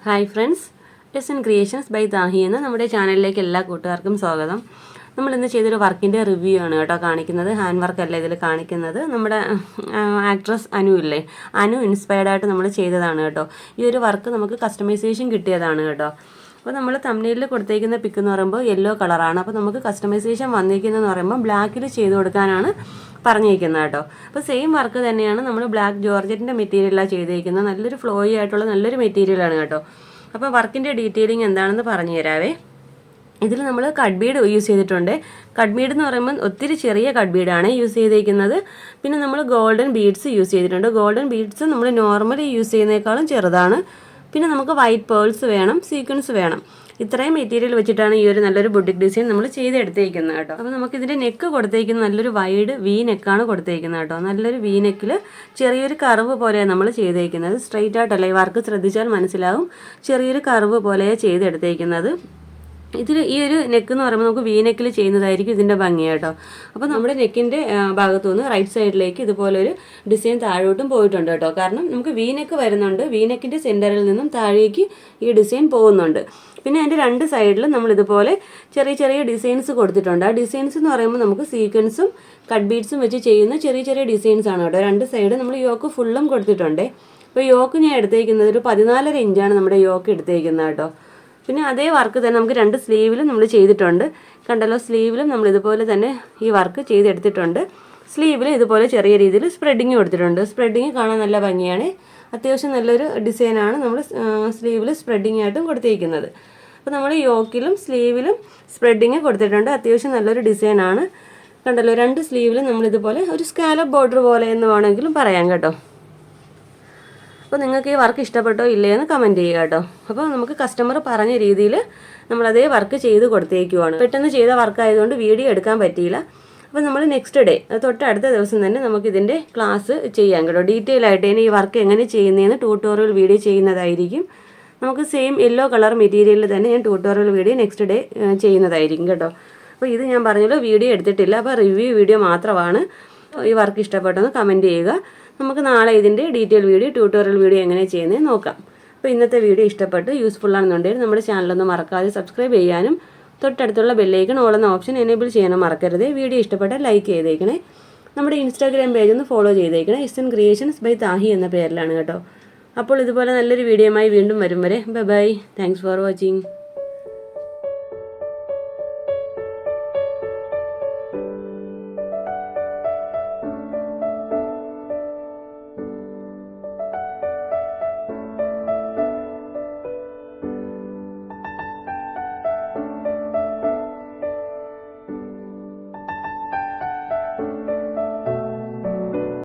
Hi friends, S creations by Thahi എന്ന നമ്മുടെ ചാനലിലേക്ക് എല്ലാ കൂട്ടുകാർക്കും സ്വാഗതം. നമ്മളിന്ന് ചെയ്തൊരു വർക്കിൻ്റെ റിവ്യൂ ആണ് കേട്ടോ കാണിക്കുന്നത്. ഹാൻഡ് വർക്കല്ല ഇതിൽ കാണിക്കുന്നത്. നമ്മുടെ ആക്ട്രസ് അനു ഇല്ലേ, അനു ഇൻസ്പയർഡായിട്ട് നമ്മൾ ചെയ്തതാണ് കേട്ടോ. ഈ ഒരു വർക്ക് നമുക്ക് കസ്റ്റമൈസേഷൻ കിട്ടിയതാണ് കേട്ടോ. അപ്പോൾ നമ്മൾ തംബ്നെയിലിൽ കൊടുത്തേക്കുന്ന പിക്ക് എന്ന് പറയുമ്പോൾ യെല്ലോ കളറാണ്. അപ്പോൾ നമുക്ക് കസ്റ്റമൈസേഷൻ വന്നിരിക്കുന്നതെന്ന് പറയുമ്പോൾ ബ്ലാക്കിൽ ചെയ്ത് കൊടുക്കാനാണ് പറഞ്ഞിരിക്കുന്നത് കേട്ടോ. അപ്പോൾ സെയിം വർക്ക് തന്നെയാണ് നമ്മൾ ബ്ലാക്ക് ജോർജറ്റിൻ്റെ മെറ്റീരിയലാണ് ചെയ്തിരിക്കുന്നത്. നല്ലൊരു ഫ്ലോയി ആയിട്ടുള്ള നല്ലൊരു മെറ്റീരിയലാണ് കേട്ടോ. അപ്പോൾ വർക്കിൻ്റെ ഡീറ്റെയിലിംഗ് എന്താണെന്ന് പറഞ്ഞു തരാവേ. ഇതിൽ നമ്മൾ കട്ട് ബീഡ് യൂസ് ചെയ്തിട്ടുണ്ട്. കട്ട് ബീഡ് എന്ന് പറയുമ്പോൾ ഒത്തിരി ചെറിയ കട്ട് ബീഡാണ് യൂസ് ചെയ്തിരിക്കുന്നത്. പിന്നെ നമ്മൾ ഗോൾഡൻ ബീഡ്സ് യൂസ് ചെയ്തിട്ടുണ്ട്. ഗോൾഡൻ ബീഡ്സ് നമ്മൾ നോർമലി യൂസ് ചെയ്യുന്നതിനേക്കാളും ചെറുതാണ്. പിന്നെ നമുക്ക് വൈറ്റ് പേൾസ് വേണം, സീക്വൻസ് വേണം. ഇത്രയും മെറ്റീരിയൽ വെച്ചിട്ടാണ് ഈ ഒരു നല്ലൊരു ബുട്ടിക് ഡിസൈൻ നമ്മൾ ചെയ്തെടുത്തേക്കുന്നത് കേട്ടോ. അപ്പോൾ നമുക്ക് ഇതിൻ്റെ നെക്ക് കൊടുത്തേക്കുന്നത് നല്ലൊരു വൈഡ് വി നെക്കാണ് കൊടുത്തേക്കുന്നത് കേട്ടോ. നല്ലൊരു വി നെക്കിൽ ചെറിയൊരു കർവ് പോലെയാണ് നമ്മൾ ചെയ്തേക്കുന്നത്. സ്ട്രെയിറ്റ് ആയിട്ടല്ല, ഈ വർക്ക് ശ്രദ്ധിച്ചാൽ മനസ്സിലാവും. ചെറിയൊരു കർവ് പോലെയാണ് ചെയ്തെടുത്തേക്കുന്നത്. ഇതിൽ ഈ ഒരു നെക്ക് എന്ന് പറയുമ്പോൾ നമുക്ക് വി നെക്കിൽ ചെയ്യുന്നതായിരിക്കും ഇതിൻ്റെ ഭംഗി കേട്ടോ. അപ്പോൾ നമ്മുടെ നെക്കിൻ്റെ ഭാഗത്തു നിന്ന് റൈറ്റ് സൈഡിലേക്ക് ഇതുപോലൊരു ഡിസൈൻ താഴോട്ടും പോയിട്ടുണ്ട് കേട്ടോ. കാരണം നമുക്ക് വി നെക്ക് വരുന്നുണ്ട്. വി നെക്കിൻ്റെ സെൻറ്ററിൽ നിന്നും താഴേക്ക് ഈ ഡിസൈൻ പോകുന്നുണ്ട്. പിന്നെ അതിൻ്റെ രണ്ട് സൈഡിലും നമ്മൾ ഇതുപോലെ ചെറിയ ചെറിയ ഡിസൈൻസ് കൊടുത്തിട്ടുണ്ട്. ആ ഡിസൈൻസ് എന്ന് പറയുമ്പോൾ നമുക്ക് സീക്വൻസും കട്ട് ബീഡ്സും വെച്ച് ചെയ്യുന്ന ചെറിയ ചെറിയ ഡിസൈൻസ് ആണ് കേട്ടോ. രണ്ട് സൈഡ് നമ്മൾ യോക്ക് ഫുള്ളും കൊടുത്തിട്ടുണ്ട്. അപ്പോൾ യോക്ക് ഞാൻ എടുത്തേക്കുന്നത് ഒരു 14.5 ഇഞ്ചാണ് നമ്മുടെ യോക്ക് എടുത്തേക്കുന്നത് കേട്ടോ. പിന്നെ അതേ വർക്ക് തന്നെ നമുക്ക് രണ്ട് സ്ലീവിലും നമ്മൾ ചെയ്തിട്ടുണ്ട്. കണ്ടല്ലോ, സ്ലീവിലും നമ്മൾ ഇതുപോലെ തന്നെ ഈ വർക്ക് ചെയ്തെടുത്തിട്ടുണ്ട്. സ്ലീവിൽ ഇതുപോലെ ചെറിയ രീതിയിൽ സ്പ്രെഡിങ് കൊടുത്തിട്ടുണ്ട്. സ്പ്രെഡിങ് കാണാൻ നല്ല ഭംഗിയാണ്. അത്യാവശ്യം നല്ലൊരു ഡിസൈനാണ് നമ്മൾ സ്ലീവിൽ സ്പ്രെഡിങ് ആയിട്ടും കൊടുത്തിരിക്കുന്നത്. അപ്പോൾ നമ്മൾ യോക്കിലും സ്ലീവിലും സ്പ്രെഡിങ് കൊടുത്തിട്ടുണ്ട്. അത്യാവശ്യം നല്ലൊരു ഡിസൈനാണ്. കണ്ടല്ലോ, രണ്ട് സ്ലീവിലും നമ്മളിതുപോലെ ഒരു സ്കാലപ്പ് ബോർഡർ പോലെ എന്ന് വേണമെങ്കിലും പറയാം കേട്ടോ. അപ്പോൾ നിങ്ങൾക്ക് ഈ വർക്ക് ഇഷ്ടപ്പെട്ടോ ഇല്ലയെന്ന് കമൻറ്റ് ചെയ്യുക കേട്ടോ. അപ്പോൾ നമുക്ക് കസ്റ്റമർ പറഞ്ഞ രീതിയിൽ നമ്മളതേ വർക്ക് ചെയ്ത് കൊടുത്തേക്കുവാണ്. പെട്ടെന്ന് ചെയ്ത വർക്ക് ആയതുകൊണ്ട് വീഡിയോ എടുക്കാൻ പറ്റിയില്ല. അപ്പോൾ നമ്മൾ നെക്സ്റ്റ് ഡേ, തൊട്ടടുത്ത ദിവസം തന്നെ നമുക്കിതിൻ്റെ ക്ലാസ് ചെയ്യാം കേട്ടോ. ഡീറ്റെയിൽ ആയിട്ട് ഇനി ഈ വർക്ക് എങ്ങനെ ചെയ്യുന്നതെന്ന് ട്യൂട്ടോറിയൽ വീഡിയോ ചെയ്യുന്നതായിരിക്കും. നമുക്ക് സെയിം യെല്ലോ കളർ മെറ്റീരിയലിൽ തന്നെ ഞാൻ ട്യൂട്ടോറിയൽ വീഡിയോ നെക്സ്റ്റ് ഡേ ചെയ്യുന്നതായിരിക്കും കേട്ടോ. അപ്പോൾ ഇത് ഞാൻ പറഞ്ഞല്ലോ, വീഡിയോ എടുത്തിട്ടില്ല. അപ്പോൾ റിവ്യൂ വീഡിയോ മാത്രമാണ്. ഈ വർക്ക് ഇഷ്ടപ്പെട്ടെന്ന് കമൻറ്റ് ചെയ്യുക. നമുക്ക് നാളെ ഇതിൻ്റെ ഡീറ്റെയിൽ വീഡിയോ, ട്യൂട്ടോറിയൽ വീഡിയോ എങ്ങനെ ചെയ്യുന്നത് നോക്കാം. അപ്പോൾ ഇന്നത്തെ വീഡിയോ ഇഷ്ടപ്പെട്ട് യൂസ്ഫുൾ ആണെന്നുണ്ടെങ്കിൽ നമ്മുടെ ചാനലൊന്ന് മറക്കാതെ സബ്സ്ക്രൈബ് ചെയ്യാനും തൊട്ടടുത്തുള്ള ബെല്ലൈക്കൺ ഓൾ എന്ന ഓപ്ഷൻ എനേബിൾ ചെയ്യാനും മറക്കരുത്. വീഡിയോ ഇഷ്ടപ്പെട്ടാൽ ലൈക്ക് ചെയ്തേക്കണേ. നമ്മുടെ ഇൻസ്റ്റാഗ്രാം പേജ് ഒന്ന് ഫോളോ ചെയ്തേക്കണേ. എസ് ക്രിയേഷൻസ് ബൈ താഹി എന്ന പേരിലാണ് കേട്ടോ. അപ്പോൾ ഇതുപോലെ നല്ലൊരു വീഡിയോയുമായി വീണ്ടും വരും വരെ ബൈ. Thanks for watching.